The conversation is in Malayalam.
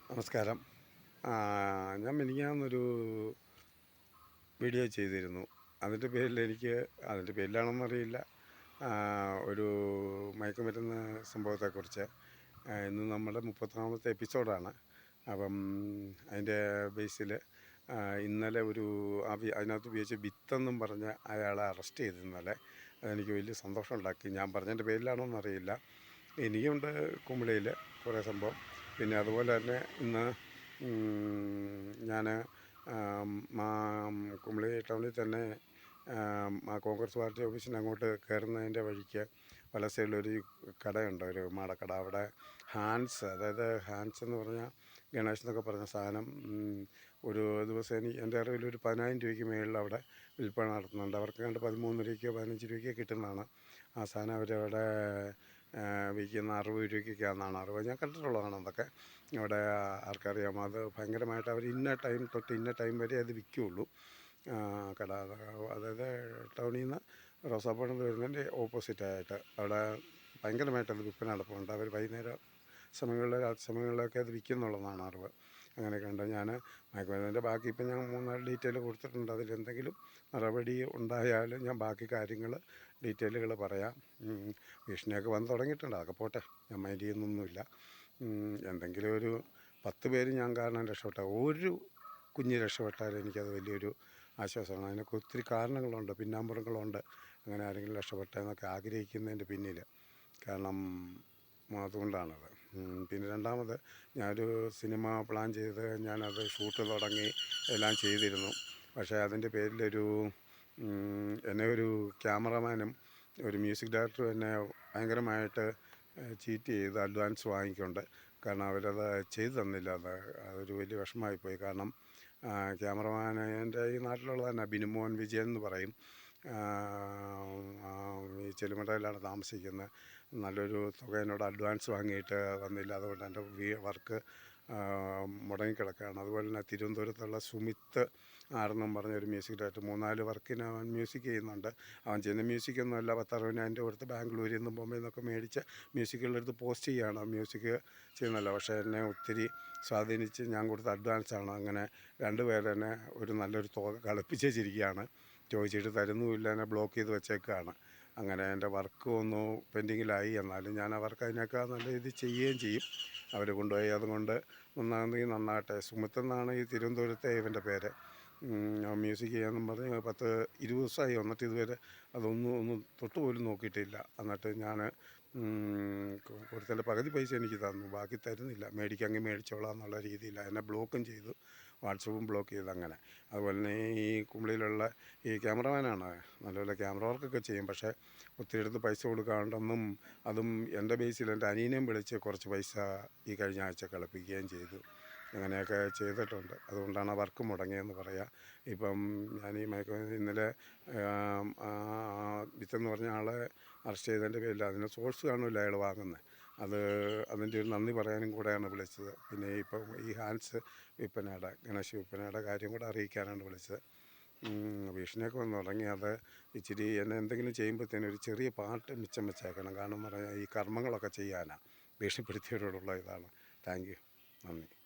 നമസ്കാരം. ഞാൻ മിനിഞ്ഞാന്നൊരു വീഡിയോ ചെയ്തിരുന്നു. അതിൻ്റെ പേരിൽ അതിൻ്റെ പേരിലാണോന്നറിയില്ല, ഒരു മയക്കുമരുന്ന് സംഭവത്തെക്കുറിച്ച്. ഇന്ന് നമ്മുടെ 30ാമത്തെ എപ്പിസോഡാണ്. അപ്പം അതിൻ്റെ ബേസിൽ ഇന്നലെ അതിനകത്ത് ഉപയോഗിച്ച വിത്തെന്നും പറഞ്ഞ് അയാളെ അറസ്റ്റ് ചെയ്തു ഇന്നലെ. അതെനിക്ക് വലിയ സന്തോഷമുണ്ടാക്കി. ഞാൻ പറഞ്ഞതിൻ്റെ പേരിലാണോന്നറിയില്ല. ഇനിയുണ്ട് കുമിളിയിൽ കുറേ സംഭവം. പിന്നെ അതുപോലെ തന്നെ ഇന്ന് ഞാൻ കുമിളി ടൗണിൽ തന്നെ കോൺഗ്രസ് പാർട്ടി ഓഫീസിന് അങ്ങോട്ട് കയറുന്നതിൻ്റെ വഴിക്ക് വലസൈഡിലൊരു കടയുണ്ട്, ഒരു മാടക്കട. അവിടെ ഹാൻസ് എന്ന് പറഞ്ഞാൽ ഗണേഷ് എന്നൊക്കെ പറഞ്ഞ സാധനം ഒരു ദിവസം എൻ്റെ അറിവിൽ ഒരു 10,000 രൂപയ്ക്ക് മേളിൽ അവിടെ വിൽപ്പന നടത്തുന്നുണ്ട്. അവർക്ക് കണ്ട് 13 രൂപയ്ക്കോ 15 രൂപയ്ക്കോ കിട്ടുന്നതാണ് ആ സാധനം. അവരവിടെ വിൽക്കുന്ന 60 രൂപയ്ക്കൊക്കെയാണെന്നാണ് അറിവ്. ഞാൻ കണ്ടിട്ടുള്ളതാണ് അതൊക്കെ. അവിടെ ആർക്കറിയാം, അത് ഭയങ്കരമായിട്ട് അവർ ഇന്ന ടൈം തൊട്ട് ഇന്ന ടൈം വരെ അത് വിൽക്കുകയുള്ളൂ. കട അതായത് ടൗണിൽ നിന്ന് റോസാപ്പുഴയിൽ വരുന്നതിൻ്റെ ഓപ്പോസിറ്റായിട്ട് അവിടെ ഭയങ്കരമായിട്ടത് വിൽപ്പന നടപ്പുണ്ട്. അവർ വൈകുന്നേരം രാത്രി സമയങ്ങളിലൊക്കെ അത് വിൽക്കുന്നുള്ളതാണ് അറിവ്. അങ്ങനെയൊക്കെ ഉണ്ട്. ഞാൻ മയക്കുമരുന്നിൻ്റെ ബാക്കി ഇപ്പം ഞാൻ 3-4 ഡീറ്റെയിൽ കൊടുത്തിട്ടുണ്ട്. അതിലെന്തെങ്കിലും നടപടി ഉണ്ടായാൽ ഞാൻ ബാക്കി ഡീറ്റെയിലുകൾ പറയാം. ഭീഷണിയൊക്കെ വന്ന് തുടങ്ങിയിട്ടുണ്ട്. അതൊക്കെ പോട്ടെ, ഞാൻ മൈൻഡ് ചെയ്യുന്നൊന്നുമില്ല. എന്തെങ്കിലും ഒരു 10 പേര് ഞാൻ കാരണം ഒരു കുഞ്ഞ് രക്ഷപ്പെട്ടാൽ എനിക്കത് വലിയൊരു ആശ്വാസമാണ്. അതിനൊക്കെ ഒത്തിരി കാരണങ്ങളുണ്ട്, പിന്നാമ്പുറങ്ങളുണ്ട്. അങ്ങനെ ആരെങ്കിലും രക്ഷപ്പെട്ടെന്നൊക്കെ ആഗ്രഹിക്കുന്നതിൻ്റെ പിന്നിൽ. കാരണം അതുകൊണ്ടാണത്. പിന്നെ രണ്ടാമത്, ഞാനൊരു സിനിമ പ്ലാൻ ചെയ്ത് ഞാനത് ഷൂട്ട് തുടങ്ങി എല്ലാം ചെയ്തിരുന്നു. പക്ഷേ അതിൻ്റെ പേരിൽ എന്നെ ഒരു ക്യാമറമാനും ഒരു മ്യൂസിക് ഡയറക്ടറും എന്നെ ഭയങ്കരമായിട്ട് ചീറ്റ് ചെയ്ത് അഡ്വാൻസ് വാങ്ങിക്കൊണ്ട്. കാരണം അവരത് ചെയ്തു തന്നില്ല. അതൊരു വലിയ വിഷമമായിപ്പോയി. കാരണം ക്യാമറമാൻ എൻ്റെ ഈ നാട്ടിലുള്ള തന്നെ ബിനുമോൻ വിജയൻ എന്ന് പറയും. ഈ ചെലുമടയിലാണ് താമസിക്കുന്നത്. നല്ലൊരു തുക എന്നോട് അഡ്വാൻസ് വാങ്ങിയിട്ട് തന്നില്ല. അതുകൊണ്ട് എൻ്റെ വർക്ക് മുടങ്ങിക്കിടക്കുകയാണ്. അതുപോലെ തന്നെ തിരുവനന്തപുരത്തുള്ള സുമിത്ത് ആറെന്നും പറഞ്ഞൊരു മ്യൂസിക് ഡയറക്ടർ 3-4 വർക്കിന് അവൻ മ്യൂസിക് ചെയ്യുന്നുണ്ട്. അവൻ ചെയ്യുന്ന മ്യൂസിക്കൊന്നുമല്ല, 10-60,000 കൊടുത്ത് ബാംഗ്ലൂരിൽ നിന്നും ബോംബെയിൽ നിന്നൊക്കെ മേടിച്ച് മ്യൂസിക്കുകളെടുത്ത് പോസ്റ്റ് ചെയ്യുകയാണ്. മ്യൂസിക് ചെയ്യുന്നതല്ല. പക്ഷേ എന്നെ ഒത്തിരി സ്വാധീനിച്ച് ഞാൻ കൊടുത്ത അഡ്വാൻസാണ്. അങ്ങനെ 2 പേരെന്നെ ഒരു നല്ലൊരു തുക കളിപ്പിച്ചിരിക്കുകയാണ്. ചോദിച്ചിട്ട് തരുന്നുമില്ല, എന്നെ ബ്ലോക്ക് ചെയ്ത് വെച്ചേക്കുകയാണ്. അങ്ങനെ എൻ്റെ വർക്ക് ഒന്ന് പെൻഡിങ്ങിലായി. എന്നാലും ഞാൻ അവർക്ക് അതിനേക്കാൾ നല്ല രീതിയിൽ ചെയ്യുകയും ചെയ്യും. അവർ കൊണ്ടുപോയി അതുകൊണ്ട് നന്നാകുന്നെങ്കിൽ നന്നാകട്ടെ. സുമിത്ത് എന്നാണ് ഈ തിരുവനന്തപുരത്തെ ഇവൻ്റെ പേര്. മ്യൂസിക് ചെയ്യാമെന്നും പറഞ്ഞ് 10-20 ദിവസമായി വന്നിട്ട് ഇതുവരെ ഒന്നും തൊട്ടുപോലും നോക്കിയിട്ടില്ല. എന്നിട്ട് ഞാൻ കൊടുത്തതിൻ്റെ പകുതി പൈസ എനിക്ക് തന്നു, ബാക്കി തരുന്നില്ല. മേടിക്കാമെങ്കിൽ മേടിച്ചോളാം എന്നുള്ള രീതിയിലാണ്. എന്നെ ബ്ലോക്കും ചെയ്തു, വാട്സപ്പും ബ്ലോക്ക് ചെയ്ത്. അങ്ങനെ അതുപോലെ തന്നെ ഈ കുമിളിയിലുള്ള ഈ ക്യാമറമാനാണ് നല്ലപോലെ ക്യാമറ വർക്കൊക്കെ ചെയ്യും. പക്ഷേ ഒത്തിരി അടുത്ത് പൈസ കൊടുക്കാണ്ടെന്നും, അതും എൻ്റെ ബേസിൽ എൻ്റെ അനിയനെയും വിളിച്ച് കുറച്ച് പൈസ ഈ കഴിഞ്ഞ ആഴ്ച കളിപ്പിക്കുകയും ചെയ്തു. അങ്ങനെയൊക്കെ ചെയ്തിട്ടുണ്ട്. അതുകൊണ്ടാണ് ആ വർക്ക് മുടങ്ങിയെന്ന് പറയാം. ഇപ്പം ഞാൻ ഈ ഇന്നലെ വിത്തെന്ന് പറഞ്ഞ ആളെ അറസ്റ്റ് ചെയ്തതിൻ്റെ പേരിൽ അതിന് സോഴ്സ് കാണില്ല അയാൾ വാങ്ങുന്നത്. അതിൻ്റെ ഒരു നന്ദി പറയാനും കൂടെയാണ് വിളിച്ചത്. പിന്നെ ഇപ്പം ഈ ഹാൻസ് ഗണേശ് വിൽപ്പനയുടെ കാര്യം കൂടെ അറിയിക്കാനാണ് വിളിച്ചത്. ഭീഷണിയൊക്കെ വന്ന് തുടങ്ങി. അത് ഇച്ചിരി എന്നെ എന്തെങ്കിലും ചെയ്യുമ്പോഴത്തേനും ഒരു ചെറിയ പാട്ട് മിച്ചം വെച്ചേക്കണം. കാരണം പറഞ്ഞാൽ ഈ കർമ്മങ്ങളൊക്കെ ചെയ്യാനാണ് ഭീഷണിപ്പെടുത്തിയവരോടുള്ള ഇതാണ്. താങ്ക് യു, നന്ദി.